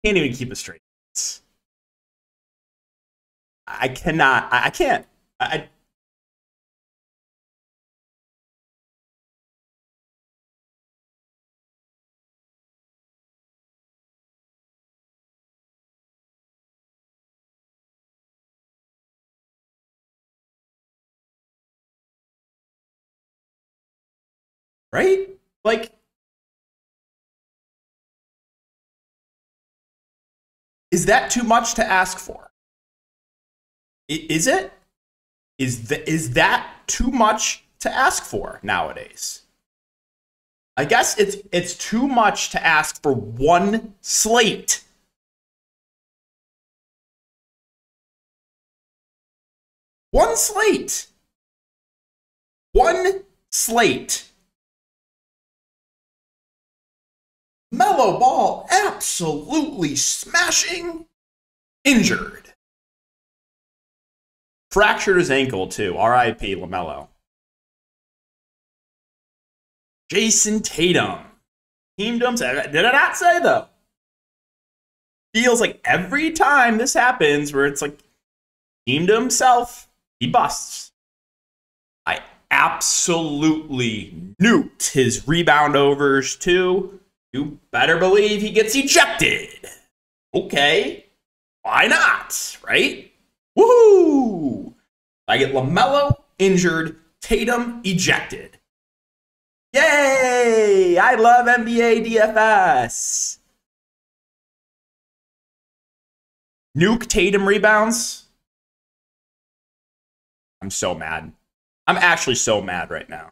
Can't even keep a straight face. I cannot. I can't. Right? Like, is that too much to ask for? Is it? Is that too much to ask for nowadays? I guess it's too much to ask for one slate. One slate. One slate. Mellow ball absolutely smashing. Injured. Fractured his ankle too. R.I.P. LaMelo. Jason Tatum. Teamdoms. Did I not say though? Feels like every time this happens where it's like team to himself, he busts. I absolutely nuked his rebound overs too. You better believe he gets ejected. Okay. Why not? Right? Woohoo! I get LaMelo injured, Tatum ejected. Yay! I love NBA DFS. Nuke Tatum rebounds. I'm so mad. I'm actually so mad right now.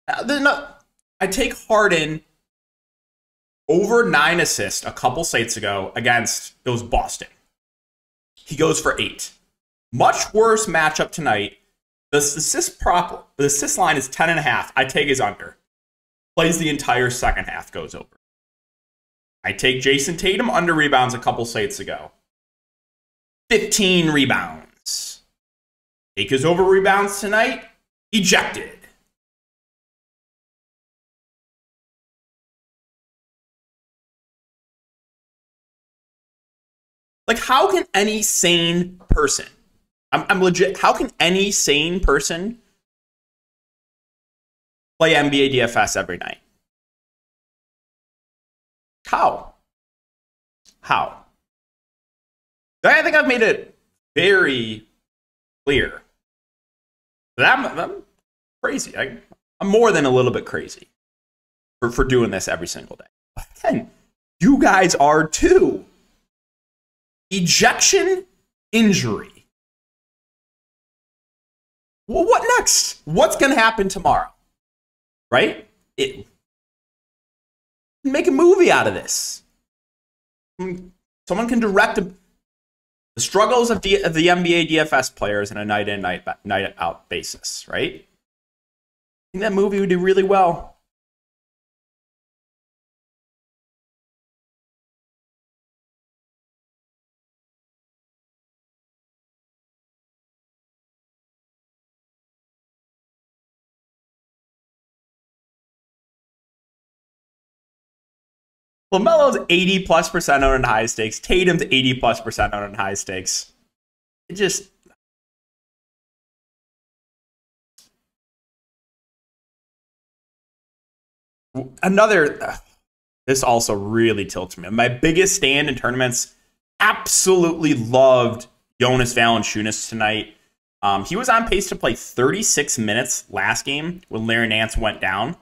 I take Harden over 9 assists a couple slates ago against those Boston. He goes for 8. Much worse matchup tonight. The assist line is 10.5. I take his under. Plays the entire second half, goes over. I take Jason Tatum under rebounds a couple slates ago. 15 rebounds. Take his over rebounds tonight. Ejected. Like, how can any sane person, I'm legit, how can any sane person play NBA DFS every night? How? I think I've made it very clear that I'm crazy. I'm more than a little bit crazy for doing this every single day. But again, you guys are too. Ejection, injury. Well, what next? What's going to happen tomorrow? Right? Make a movie out of this. Someone can direct the struggles of the NBA DFS players on a night in, night out basis, right? I think that movie would do really well. LaMelo's 80+% owned in high stakes. Tatum's 80+% owned in high stakes. It just... This also really tilts me. My biggest stand in tournaments, absolutely loved Jonas Valanciunas tonight. He was on pace to play 36 minutes last game when Larry Nance went down.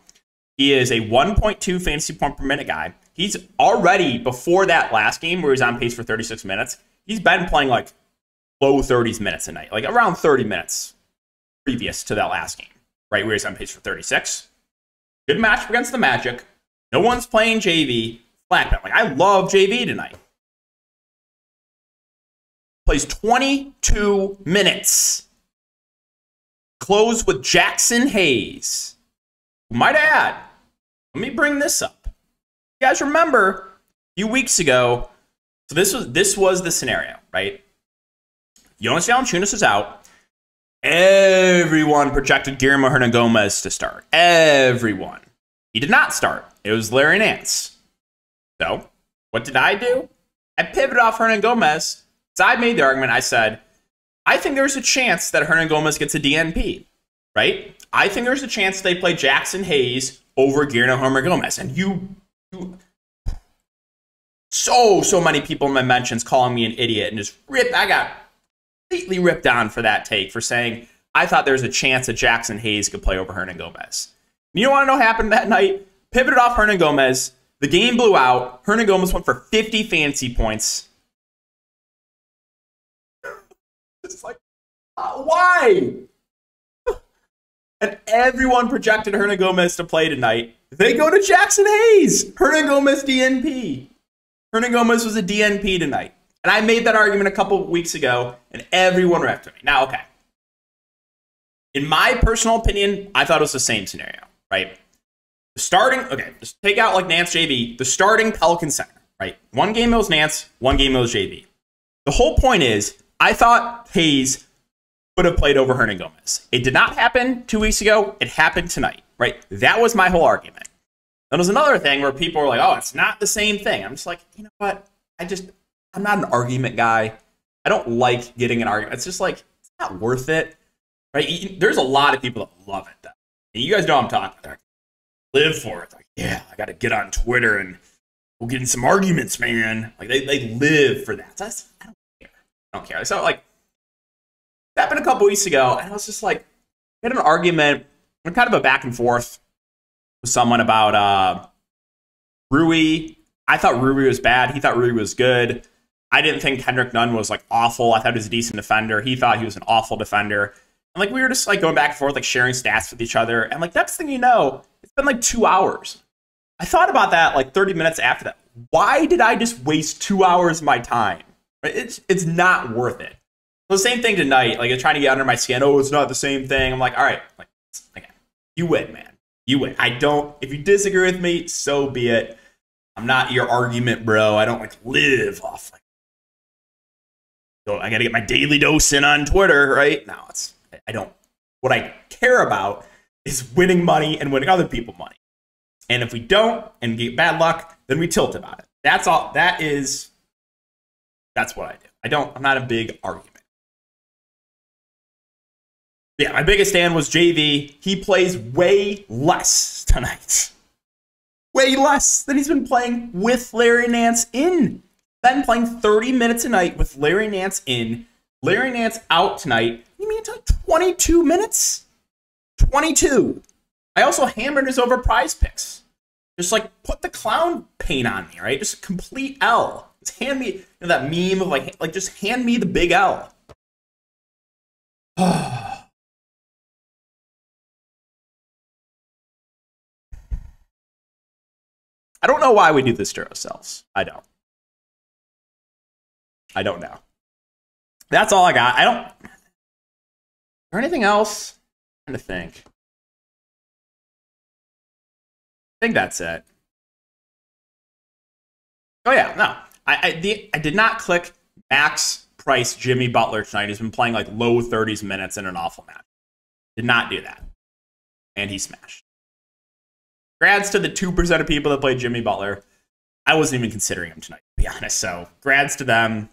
He is a 1.2 fantasy point per minute guy. He's already, before that last game where he's on pace for 36 minutes, he's been playing like low 30s minutes a night, like around 30 minutes previous to that last game, right, where he's on pace for 36. Good matchup against the Magic. No one's playing JV. Flat bet. Like, I love JV tonight. Plays 22 minutes. Close with Jackson Hayes. Might add, let me bring this up. You guys remember a few weeks ago, so this was the scenario, right? Jonas Valanciunas is out. Everyone projected Guillermo Hernan-Gomez to start. Everyone. He did not start. It was Larry Nance. So, What did I do? I pivoted off Hernan Gomez. So I made the argument. I said, I think there's a chance that Hernan Gomez gets a DNP, right? I think there's a chance they play Jackson Hayes over Guillermo Hernan Gomez. And so many people in my mentions calling me an idiot and just I got completely ripped on for that take, for saying I thought there was a chance that Jackson Hayes could play over Hernan Gomez. And you want to know what happened that night? Pivoted off Hernan Gomez. The game blew out. Hernan Gomez went for 50 fantasy points. It's like, why? And everyone projected Hernan Gomez to play tonight. They go to Jackson Hayes. Hernan Gomez DNP. Hernan Gomez was a DNP tonight. And I made that argument a couple weeks ago, and everyone reacted to me. Now, okay. In my personal opinion, I thought it was the same scenario, right? The starting, okay, just take out like Nance JV, the starting Pelican center, right? One game it was Nance, one game it was JV. The whole point is, I thought Hayes would have played over Hernan Gomez. It did not happen 2 weeks ago. It happened tonight, right? That was my whole argument. Then there's another thing where people were like, oh, it's not the same thing. I'm just like, you know what? I'm not an argument guy. I don't like getting an argument. It's just like, it's not worth it, right? There's a lot of people that love it, though. And you guys know what I'm talking about. Live for it. Like, yeah, I got to get on Twitter and we'll get in some arguments, man. Like, they live for that. So I don't care. So, like, it happened a couple weeks ago, and I was just like, I had an argument, kind of a back and forth with someone about Rui. I thought Rui was bad. He thought Rui was good. I didn't think Kendrick Nunn was, like, awful. I thought he was a decent defender. He thought he was an awful defender. And, like, we were just, like, going back and forth, like, sharing stats with each other. And, like, next thing you know, it's been, like, 2 hours. I thought about that, like, 30 minutes after that. Why did I just waste 2 hours of my time? It's not worth it. The same thing tonight. Like, trying to get under my skin. Oh, it's not the same thing. I'm like, all right. Like, okay, you win, man. You win. If you disagree with me, so be it. I'm not your argument, bro. I don't, like, live off, like, so I got to get my daily dose in on Twitter, right? No, I don't. What I care about is winning money and winning other people money. And if we don't and get bad luck, then we tilt about it. That's all. That's what I do. I'm not a big argument. Yeah, my biggest stand was JV. He plays way less tonight. Way less than he's been playing with Larry Nance in. Been playing 30 minutes a night with Larry Nance in. Larry Nance out tonight. You mean it's like 22 minutes? 22. I also hammered his over prize picks. Just like put the clown paint on me, right? Just a complete L. Just hand me that meme of like just hand me the big L. I don't know why we do this to ourselves. I don't know. That's all I got. Is there anything else? I'm trying to think. I think that's it. Oh yeah, no. I did not click max price Jimmy Butler tonight. He's been playing like low 30s minutes in an awful match. Did not do that. And he smashed. Grads to the 2% of people that played Jimmy Butler. I wasn't even considering him tonight, to be honest. So grads to them.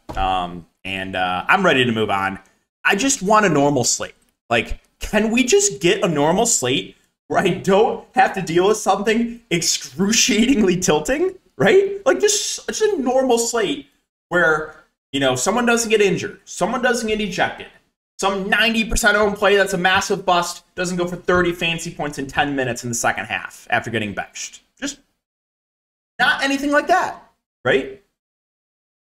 And I'm ready to move on. I just want a normal slate. Like, can we just get a normal slate where I don't have to deal with something excruciatingly tilting, right? Like, just a normal slate where, you know, someone doesn't get injured, someone doesn't get ejected, some 90% owned play that's a massive bust doesn't go for 30 fantasy points in 10 minutes in the second half after getting benched. Just not anything like that, right?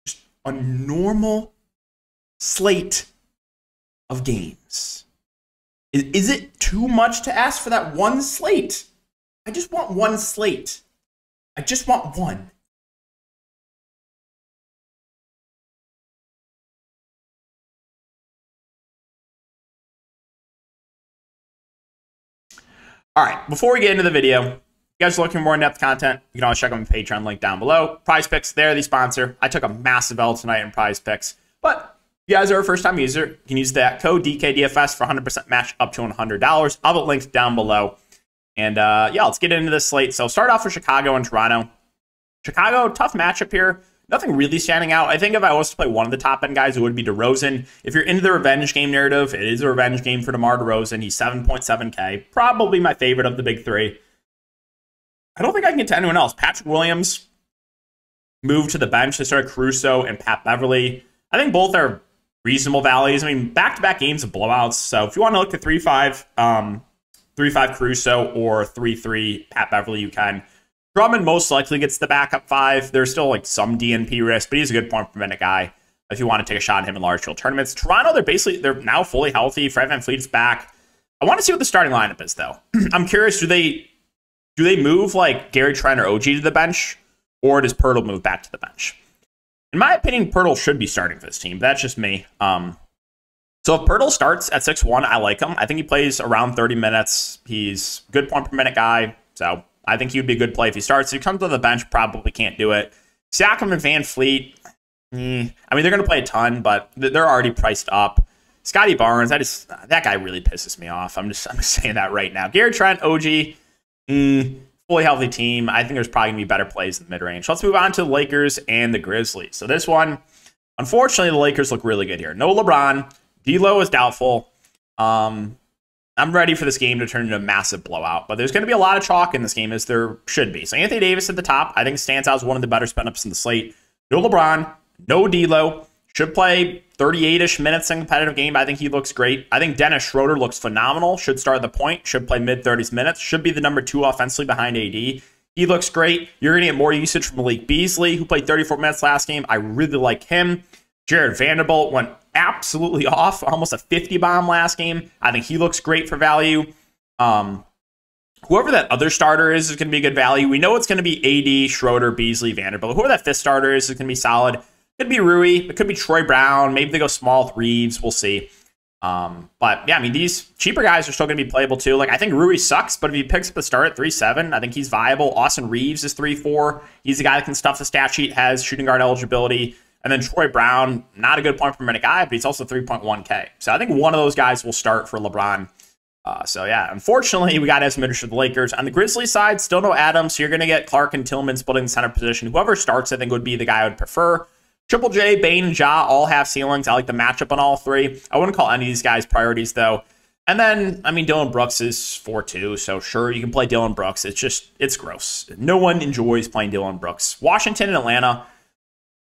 Just a normal slate of games. Is it too much to ask for that one slate? I just want one slate. I just want one. All right, before we get into the video, if you guys are looking for more in-depth content, you can always check out my Patreon link down below. Prize Picks, they're the sponsor. I took a massive L tonight in Prize Picks, but if you guys are a first-time user, you can use that code DKDFS for 100% match up to $100. I'll have it linked down below. And yeah, let's get into this slate. So start off with Chicago and Toronto. Chicago, tough matchup here. Nothing really standing out. I think if I was to play one of the top end guys, it would be DeRozan. If you're into the revenge game narrative, it is a revenge game for DeMar DeRozan. He's 7.7K. Probably my favorite of the big three. I don't think I can get to anyone else. Patrick Williams moved to the bench. They started Caruso and Pat Beverly. I think both are reasonable values. I mean, back-to-back games of blowouts. So if you want to look at 3-5, 3-5 Caruso or 3-3 Pat Beverly, you can. Drummond most likely gets the backup 5. There's still like some DNP risk, but he's a good point per minute guy if you want to take a shot at him in large field tournaments. Toronto, they're now fully healthy. Fred VanVleet's back. I want to see what the starting lineup is, though. I'm curious, do they move like Gary Trent or OG to the bench, or does Pirtle move back to the bench? In my opinion, Pirtle should be starting for this team. But that's just me. So if Pirtle starts at 6'1", I like him. I think he plays around 30 minutes. He's a good point per minute guy. So I think he would be a good play if he starts. If he comes to the bench, probably can't do it. Siakam and VanVleet, I mean, they're going to play a ton, but they're already priced up. Scotty Barnes, that guy really pisses me off. I'm just saying that right now. Gary Trent, OG, fully healthy team. I think there's probably going to be better plays in the mid-range. Let's move on to the Lakers and the Grizzlies. So this one, unfortunately, the Lakers look really good here. No LeBron. D'Lo is doubtful. I'm ready for this game to turn into a massive blowout, but there's going to be a lot of chalk in this game, as there should be. So Anthony Davis at the top, I think, stands out as one of the better spin-ups in the slate. No LeBron, no D'Lo. Should play 38-ish minutes in competitive game. I think he looks great. I think Dennis Schroeder looks phenomenal. Should start at the point. Should play mid-30s minutes. Should be the number 2 offensively behind AD. He looks great. You're going to get more usage from Malik Beasley, who played 34 minutes last game. I really like him. Jared Vanderbilt went absolutely off. Almost a 50 bomb last game. I think he looks great for value. Whoever that other starter is going to be a good value. We know it's going to be AD, Schroeder, Beasley, Vanderbilt. Whoever that 5th starter is going to be solid. Could be Rui. It could be Troy Brown. Maybe they go small with Reeves. We'll see. But yeah, I mean, these cheaper guys are still going to be playable too. Like, I think Rui sucks, but if he picks up the start at 3.7, I think he's viable. Austin Reeves is 3.4. He's the guy that can stuff the stat sheet, has shooting guard eligibility. And then Troy Brown, not a good point per minute guy, but he's also 3.1K. So I think one of those guys will start for LeBron. So yeah, unfortunately, we got to have some interest with the Lakers. On the Grizzlies side, still no Adams. So you're going to get Clark and Tillman splitting the center position. Whoever starts, I think, would be the guy I would prefer. Triple J, Bane, and Ja all have ceilings. I like the matchup on all three. I wouldn't call any of these guys priorities, though. And then, I mean, Dylan Brooks is 4.2, so sure, you can play Dylan Brooks. It's gross. No one enjoys playing Dylan Brooks. Washington and Atlanta.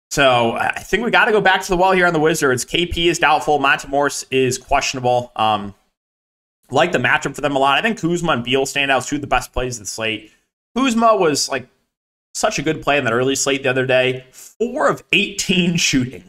So I think we got to go back to the well here on the Wizards. KP is doubtful. Monte Morris is questionable. Like the matchup for them a lot. I think Kuzma and Beal stand out as two of the best plays of the slate. Kuzma was like such a good play in that early slate the other day. 4 of 18 shooting.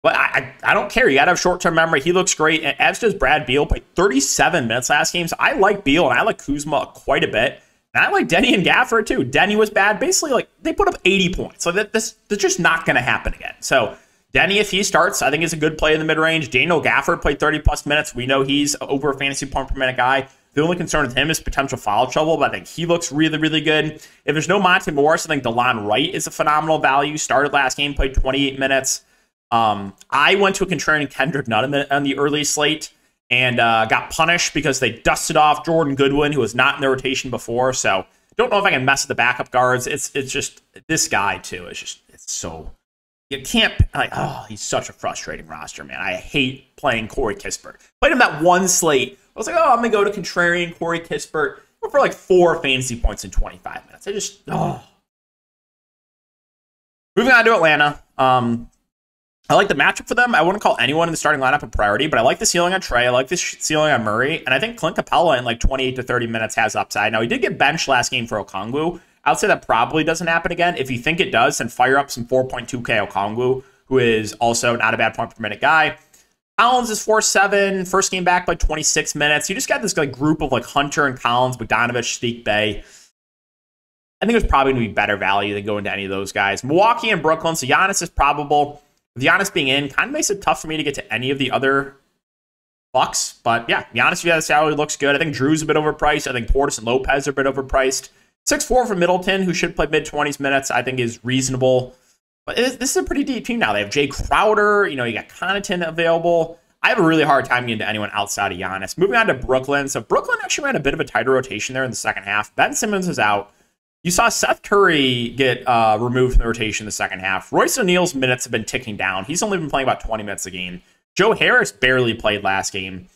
But I don't care. You got to have short-term memory. He looks great. And as does Brad Beal. Played 37 minutes last game. So I like Beal and I like Kuzma quite a bit. And I like Denny and Gafford too. Denny was bad. Basically, like, they put up 80 points. So that's just not going to happen again. So Denny, if he starts, I think is a good play in the mid-range. Daniel Gafford played 30-plus minutes. We know he's over a fantasy point per minute guy. The only concern with him is potential foul trouble, but I think he looks really, really good. If there's no Monte Morris, I think DeLon Wright is a phenomenal value. Started last game, played 28 minutes. I went to a contrarian Kendrick Nunn on the early slate and got punished because they dusted off Jordan Goodwin, who was not in the rotation before. So don't know if I can mess with the backup guards. It's just this guy too. It's so, you can't, like, oh, he's such a frustrating roster, man. I hate playing Corey Kispert. Played him that one slate. I was like, oh, I'm going to go to contrarian Corey Kispert for like 4 fantasy points in 25 minutes. Moving on to Atlanta. I like the matchup for them. I wouldn't call anyone in the starting lineup a priority, but I like the ceiling on Trey. I like the ceiling on Murray. And I think Clint Capella in like 28 to 30 minutes has upside. Now, he did get benched last game for Okongwu. I would say that probably doesn't happen again. If you think it does, then fire up some 4.2K Okongwu, who is also not a bad point per minute guy. Collins is 4.7. First game back by 26 minutes. You just got this like group of like Hunter and Collins, Bogdanovich, Steak Bay. I think there's probably going to be better value than going to any of those guys. Milwaukee and Brooklyn. So Giannis is probable. With Giannis being in, kind of makes it tough for me to get to any of the other Bucks. But yeah, Giannis, if you have the salary, looks good. I think Drew's a bit overpriced. I think Portis and Lopez are a bit overpriced. 6'4 for Middleton, who should play mid-20s minutes, I think is reasonable. But this is a pretty deep team now. They have Jay Crowder. You got Connaughton available. I have a really hard time getting to anyone outside of Giannis. Moving on to Brooklyn. So Brooklyn actually ran a bit of a tighter rotation there in the second half. Ben Simmons is out. You saw Seth Curry get removed from the rotation in the second half. Royce O'Neal's minutes have been ticking down. He's only been playing about 20 minutes a game. Joe Harris barely played last game.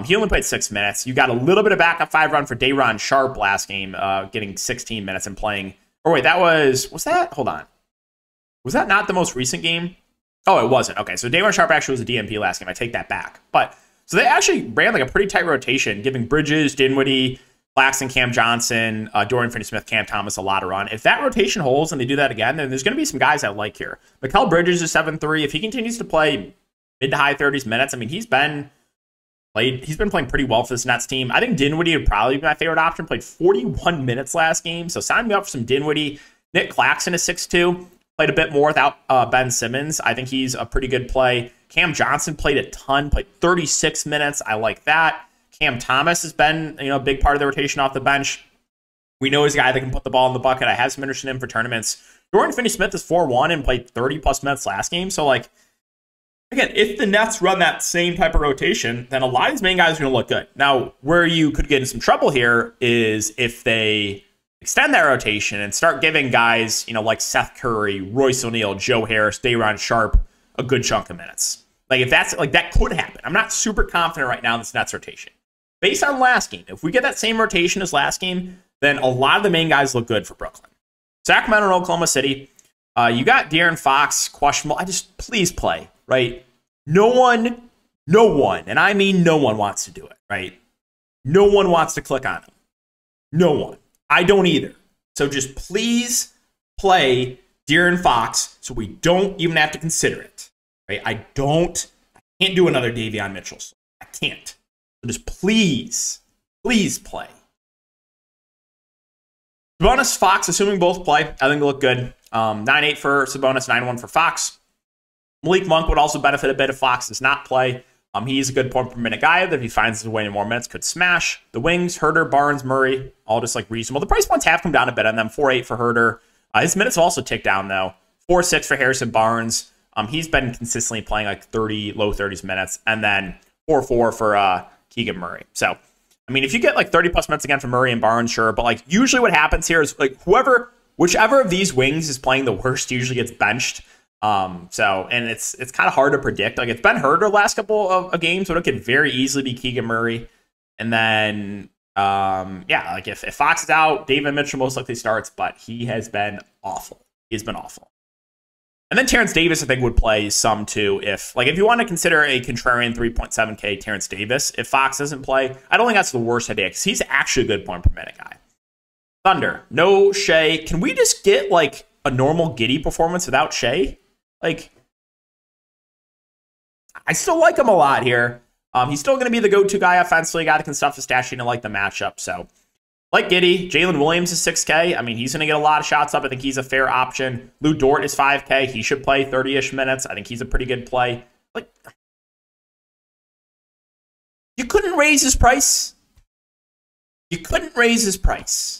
He only played 6 minutes. You got a little bit of backup 5 run for Day'Ron Sharpe last game, getting 16 minutes and playing. Oh, wait, was that? Hold on. Was that not the most recent game? Oh, it wasn't. Okay, so Day'Ron Sharpe actually was a DMP last game. I take that back. But so they actually ran like a pretty tight rotation, giving Bridges, Dinwiddie, Claxton, Cam Johnson, Dorian Finney-Smith, Cam Thomas a lot of run. If that rotation holds and they do that again, then there's going to be some guys I like here. Mikal Bridges is 7-3. If he continues to play mid to high 30s minutes, I mean, he's been playing pretty well for this Nets team. I think Dinwiddie would probably be my favorite option. Played 41 minutes last game, so sign me up for some Dinwiddie. Nick Claxton is 6'2". Played a bit more without Ben Simmons. I think he's a pretty good play. Cam Johnson played a ton, played 36 minutes. I like that. Cam Thomas has been, a big part of the rotation off the bench. We know he's a guy that can put the ball in the bucket. I have some interest in him for tournaments. Dorian Finney-Smith is 4-1 and played 30-plus minutes last game. So, again, if the Nets run that same type of rotation, then a lot of these main guys are going to look good. Now, where you could get in some trouble here is if they extend that rotation and start giving guys, like Seth Curry, Royce O'Neal, Joe Harris, Day'Ron Sharpe a good chunk of minutes. If that's that could happen. I'm not super confident right now in this Nets rotation. Based on last game, if we get that same rotation as last game, then a lot of the main guys look good for Brooklyn. Sacramento and Oklahoma City, you got De'Aaron Fox, questionable. Please play, right? No one, and I mean no one wants to do it, right? No one wants to click on him. No one. I don't either. So just please play De'Aaron Fox so we don't even have to consider it, right? I can't do another Davion Mitchell. I can't. So just please play. Sabonis, Fox, assuming both play, I think they look good. 9-8 for Sabonis, 9-1 for Fox. Malik Monk would also benefit a bit if Fox does not play. He's a good point per minute guy that if he finds his way in more minutes could smash. The wings, Herter, Barnes, Murray, all just reasonable. The price points have come down a bit on them. 4-8 for Herter. His minutes have also ticked down though. 4-6 for Harrison Barnes. He's been consistently playing low 30s minutes. And then 4-4 for Keegan Murray. So, if you get 30-plus minutes again from Murray and Barnes, sure. But usually what happens here is whichever of these wings is playing the worst usually gets benched. And it's kind of hard to predict. It's been Herter the last couple of games, but it could very easily be Keegan Murray. And then, if Fox is out, David Mitchell most likely starts, but he has been awful. He's been awful. And then Terrence Davis, I think, would play some too. If you want to consider a contrarian 3.7K Terrence Davis, if Fox doesn't play, I don't think that's the worst idea because he's actually a good point per minute guy. Thunder, no Shea. Can we just get a normal Giddey performance without Shea? I still like him a lot here. He's still going to be the go-to guy offensively. Guy that can stuff the stat sheet and like the matchup. So, Giddey, Jalen Williams is 6K. He's going to get a lot of shots up. I think he's a fair option. Lou Dort is 5K. He should play 30-ish minutes. I think he's a pretty good play. You couldn't raise his price. You couldn't raise his price.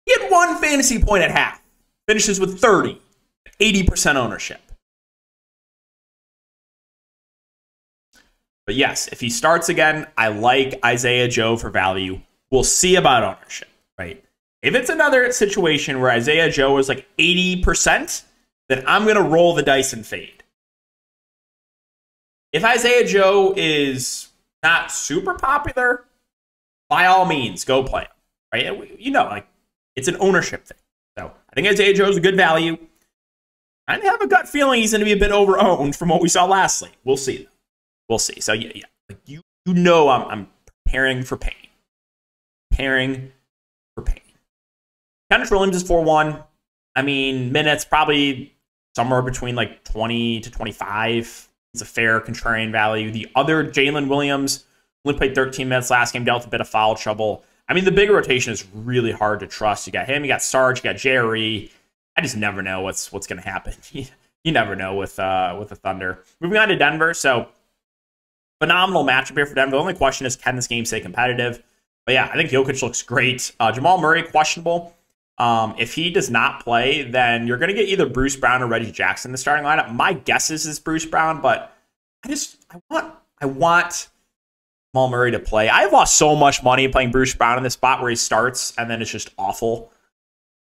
He had 1 fantasy point at half. Finishes with 30. 80% ownership. But yes, if he starts again, I like Isaiah Joe for value. We'll see about ownership, right? If it's another situation where Isaiah Joe is 80%, then I'm going to roll the dice and fade. If Isaiah Joe is not super popular, by all means, go play him, right? It's an ownership thing. So I think Isaiah Joe is a good value. I have a gut feeling he's going to be a bit over-owned from what we saw last week. We'll see. We'll see. So yeah. I'm preparing for pain. Preparing for pain. Kendrick Williams is 4-1. Minutes probably somewhere between 20 to 25. It's a fair contrarian value. The other Jalen Williams only played 13 minutes last game, dealt a bit of foul trouble. The bigger rotation is really hard to trust. You got him, you got Sarge, you got Jerry. I just never know what's going to happen. You never know with the Thunder. Moving on to Denver. So phenomenal matchup here for Denver. The only question is, can this game stay competitive? But yeah, I think Jokic looks great. Jamal Murray, questionable. If he does not play, then you're going to get either Bruce Brown or Reggie Jackson in the starting lineup. My guess is Bruce Brown, but I want Jamal Murray to play. I've lost so much money playing Bruce Brown in this spot where he starts and then it's just awful.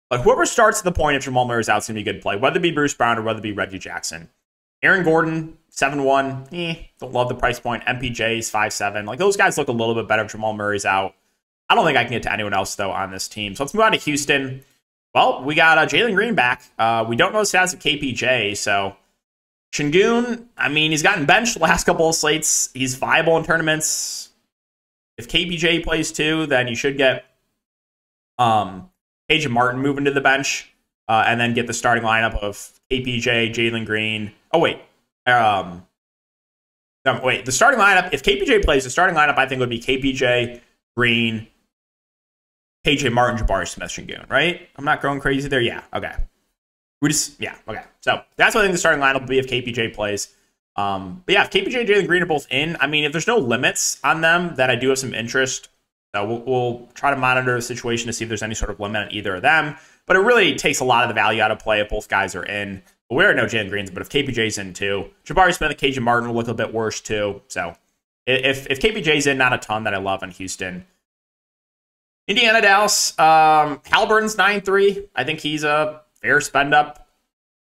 But whoever starts at the point if Jamal Murray's out is going to be a good play, whether it be Bruce Brown or whether it be Reggie Jackson. Aaron Gordon, 7-1. Don't love the price point. MPJ's 5-7. Like, those guys look a little bit better if Jamal Murray's out. I don't think I can get to anyone else, though, on this team. So let's move on to Houston. Well, we got Jalen Green back. We don't know the status of KPJ, so Şengün, I mean, he's gotten benched the last couple of slates. He's viable in tournaments. If KPJ plays too, then you should get Paige Martin moving to the bench and then get the starting lineup of KPJ, Jalen Green. Oh, wait. The starting lineup, if KPJ plays, the starting lineup I think would be KPJ, Green, KJ Martin, Jabari Smith, Şengün, right? I'm not going crazy there? Yeah, okay. Okay. So that's what I think the starting lineup will be if KPJ plays. But yeah, if KPJ and Jalen Green are both in, I mean, if there's no limits on them, then I do have some interest. So we'll try to monitor the situation to see if there's any sort of limit on either of them. But it really takes a lot of the value out of play if both guys are in. But we already know Jalen Green's, but if KPJ's in too, Jabari Smith and KJ Martin will look a bit worse too. So if KPJ's in, not a ton that I love in Houston. Indiana, Dallas, Halliburton's 9-3. I think he's a fair spend up.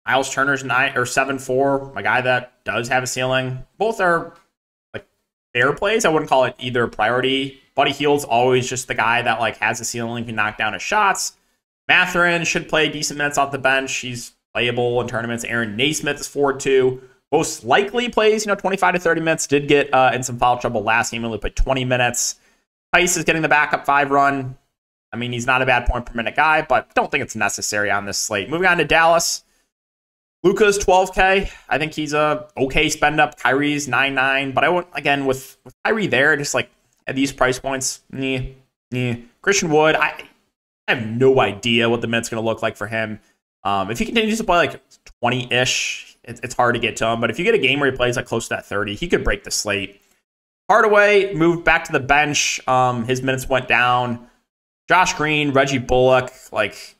Miles Turner's 7-4. My guy that does have a ceiling. Both are like fair plays. I wouldn't call it either priority. Buddy Hield's always just the guy that like has a ceiling, can knock down his shots. Mathurin should play decent minutes off the bench. He's playable in tournaments. Aaron Naismith is 4-2. Most likely plays 25 to 30 minutes. Did get in some foul trouble last game. Only played 20 minutes. Tice is getting the backup 5 run. I mean, he's not a bad point per minute guy, but don't think it's necessary on this slate. Moving on to Dallas. Luka's 12K. I think he's a okay spend up. Kyrie's 9-9. But I won't, again, with Kyrie there, just like at these price points, Christian Wood, I have no idea what the minutes going to look like for him. If he continues to play like 20-ish, it's hard to get to him. But if you get a game where he plays like close to that 30, he could break the slate. Hardaway moved back to the bench. His minutes went down. Josh Green, Reggie Bullock, like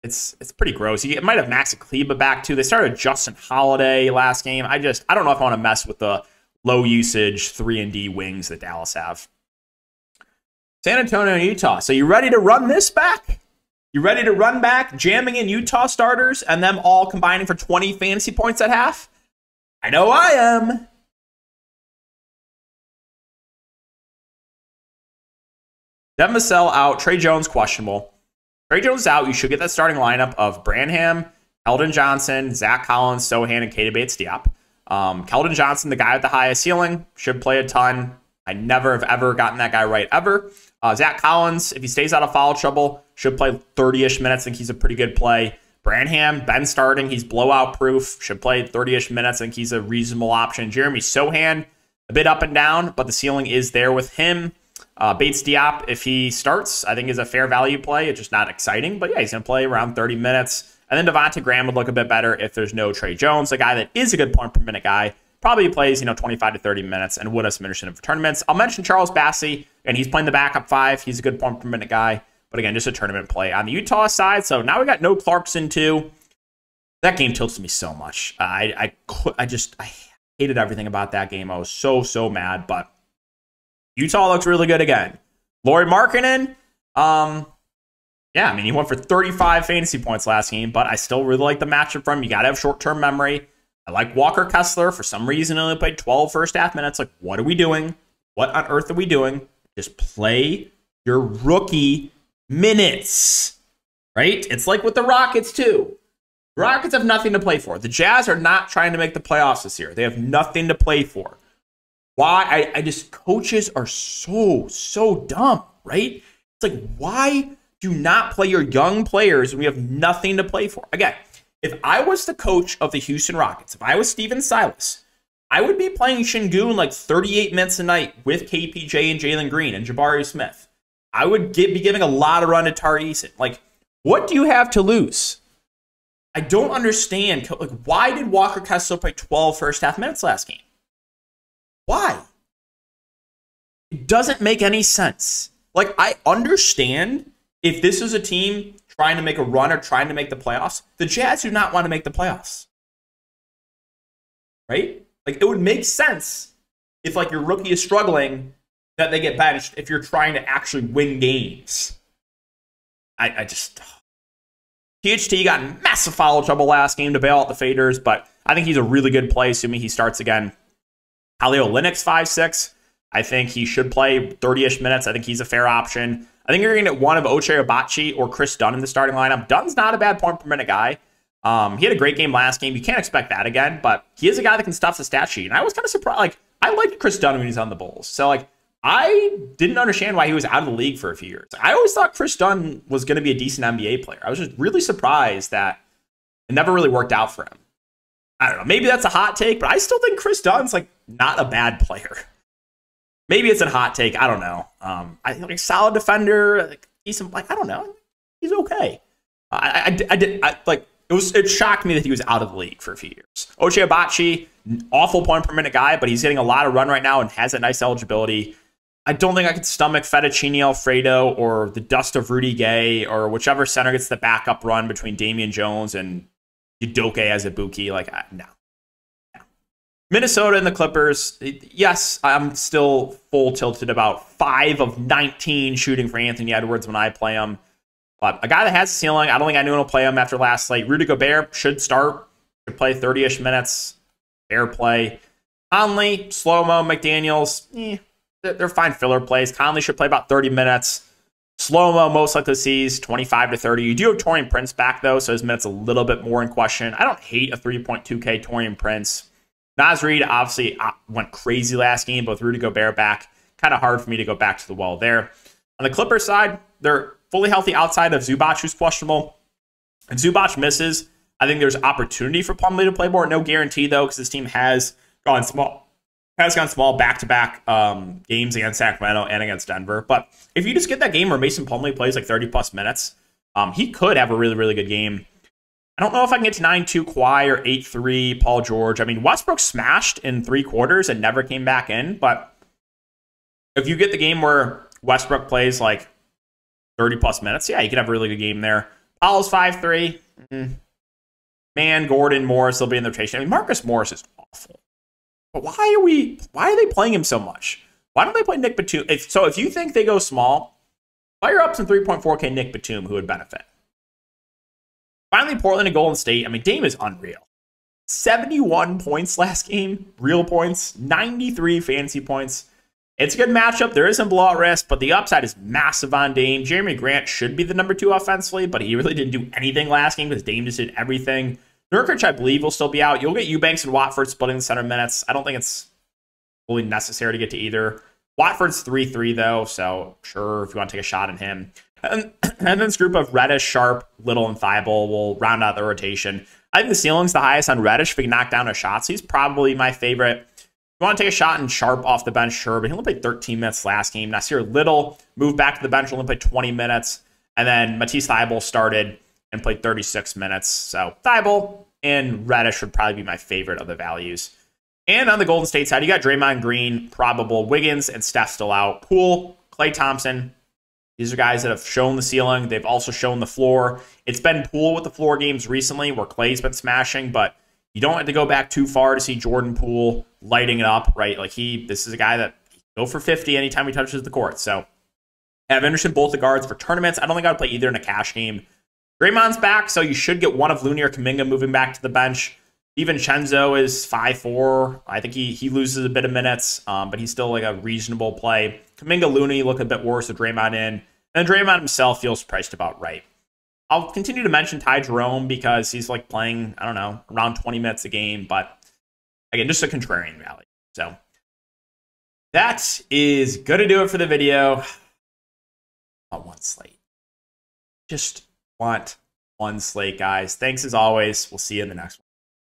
it's pretty gross. It might have Max Kleba back too. They started Justin Holiday last game. I don't know if I want to mess with the low usage 3-and-D wings that Dallas have. San Antonio and Utah. So you ready to run this back? You ready to run back, jamming in Utah starters and them all combining for 20 fantasy points at half? I know I am. Devin Vassell out. Trey Jones questionable. Trey Jones out. You should get that starting lineup of Branham, Keldon Johnson, Zach Collins, Sohan, and Keita Bates-Diop. Keldon Johnson, the guy with the highest ceiling, should play a ton. I never have ever gotten that guy right ever. Zach Collins, if he stays out of foul trouble, should play 30-ish minutes. I think he's a pretty good play. Branham, been starting. He's blowout proof. Should play 30-ish minutes. I think he's a reasonable option. Jeremy Sohan, a bit up and down, but the ceiling is there with him. Bates-Diop, if he starts, I think is a fair value play. It's just not exciting, but yeah, he's going to play around 30 minutes. And then Devontae Graham would look a bit better if there's no Trey Jones, a guy that is a good point per minute guy. Probably plays 25 to 30 minutes and would have some interest in for tournaments. I'll mention Charles Bassey, and he's playing the backup 5. He's a good point per minute guy, but again, just a tournament play on the Utah side. So now we got no Clarkson too. That game tilts me so much. I hated everything about that game. I was so mad, but Utah looks really good again. Lauri Markkanen, yeah, I mean, he went for 35 fantasy points last game, but I still really like the matchup from him. You got to have short-term memory. I like Walker Kessler. For some reason, he only played 12 first half minutes. Like, what are we doing? What on earth are we doing? Just play your rookie minutes, right? It's like with the Rockets, too. The Rockets have nothing to play for. The Jazz are not trying to make the playoffs this year. They have nothing to play for. Why? Coaches are so dumb, right? It's like, why do not play your young players when we have nothing to play for? Again, if I was the coach of the Houston Rockets, if I was Steven Silas, I would be playing Şengün like 38 minutes a night with KPJ and Jalen Green and Jabari Smith. I would be giving a lot of run to Tari Eason. Like, what do you have to lose? I don't understand. Like, why did Walker Kessler play 12 first half minutes last game? Why? It doesn't make any sense. Like, I understand if this is a team trying to make a run or trying to make the playoffs. The Jazz do not want to make the playoffs. Right? Like, it would make sense if, like, your rookie is struggling that they get benched if you're trying to actually win games. I just... THT got massive foul trouble last game to bail out the faders, but I think he's a really good play, assuming he starts again. Halio Linux, 5'6". I think he should play 30-ish minutes. I think he's a fair option. I think you're going to get one of Ochai Agbaji or Chris Dunn in the starting lineup. Dunn's not a bad point per minute guy. He had a great game last game. You can't expect that again, but he is a guy that can stuff the stat sheet. And I was kind of surprised. Like, I liked Chris Dunn when he's on the Bulls. So, like, I didn't understand why he was out of the league for a few years. I always thought Chris Dunn was going to be a decent NBA player. I was just really surprised that it never really worked out for him. I don't know. Maybe that's a hot take, but I still think Chris Dunn's, like, not a bad player. Maybe it's a hot take. I don't know. I think, like, solid defender. Like, decent. Like, I don't know. He's okay. It shocked me that he was out of the league for a few years. Ochai Agbaji, awful point per minute guy, but he's getting a lot of run right now and has a nice eligibility. I don't think I could stomach Fettuccine Alfredo or the dust of Rudy Gay or whichever center gets the backup run between Damian Jones and Udoka Azubuike. Like, no. Minnesota and the Clippers, yes, I'm still full tilted about 5 of 19 shooting for Anthony Edwards when I play him. But a guy that has a ceiling, I don't think anyone will play him after last slate. Rudy Gobert should start, should play 30-ish minutes. Fair play. Conley, Slow-Mo, McDaniels, they're fine filler plays. Conley should play about 30 minutes. Slow-Mo most likely sees 25 to 30. You do have Taurean Prince back, though, so his minutes a little bit more in question. I don't hate a 3.2K Taurean Prince. Naz Reid obviously went crazy last game, but with Rudy Gobert back, kind of hard for me to go back to the well there. On the Clippers side, they're fully healthy outside of Zubac, who's questionable. If Zubac misses, I think there's opportunity for Plumlee to play more. No guarantee, though, because this team has gone small. Back-to-back games against Sacramento and against Denver. But if you just get that game where Mason Plumlee plays like 30-plus minutes, he could have a really, really good game. I don't know if I can get to 9-2 Kawhi or 8-3 Paul George. I mean, Westbrook smashed in 3 quarters and never came back in. But if you get the game where Westbrook plays like 30-plus minutes, yeah, you can have a really good game there. Paul's 5-3. Man, Gordon, Morris, they'll be in the rotation. I mean, Marcus Morris is awful. But why are they playing him so much? Why don't they play Nick Batum? If you think they go small, fire up some 3.4K Nick Batum who would benefit. Finally, Portland and Golden State. I mean, Dame is unreal. 71 points last game, real points, 93 fantasy points. It's a good matchup. There is some blowout risk, but the upside is massive on Dame. Jeremy Grant should be the number 2 offensively, but he really didn't do anything last game because Dame just did everything. Nurkic, I believe, will still be out. You'll get Eubanks and Watford splitting the center minutes. I don't think it's fully necessary to get to either. Watford's 3-3, though, so sure, if you want to take a shot at him. And then this group of Reddish, Sharp, Little, and Thibault will round out the rotation. I think the ceiling's the highest on Reddish. If he can knock down his shots, he's probably my favorite. If you want to take a shot in Sharp off the bench, sure, but he only played 13 minutes last game. Nasir Little moved back to the bench, only played 20 minutes. And then Matisse Thybulle started and played 36 minutes. So Thybulle and Reddish would probably be my favorite of the values. And on the Golden State side, you got Draymond Green, probable. Wiggins and Steph still out. Poole, Klay Thompson. These are guys that have shown the ceiling. They've also shown the floor. It's been Poole with the floor games recently where Klay's been smashing, but you don't have to go back too far to see Jordan Poole lighting it up, right? Like this is a guy that go for 50 anytime he touches the court. So I have interest in both the guards for tournaments. I don't think I would play either in a cash game. Draymond's back, so you should get one of Looney or Kuminga moving back to the bench. DiVincenzo is 5'4". I think he loses a bit of minutes, but he's still like a reasonable play. Kuminga, Looney look a bit worse with Draymond in. And Draymond himself feels priced about right. I'll continue to mention Ty Jerome because he's like playing, I don't know, around 20 minutes a game. But again, just a contrarian value. So that is going to do it for the video. On one slate. Just want one slate, guys. Thanks as always. We'll see you in the next one.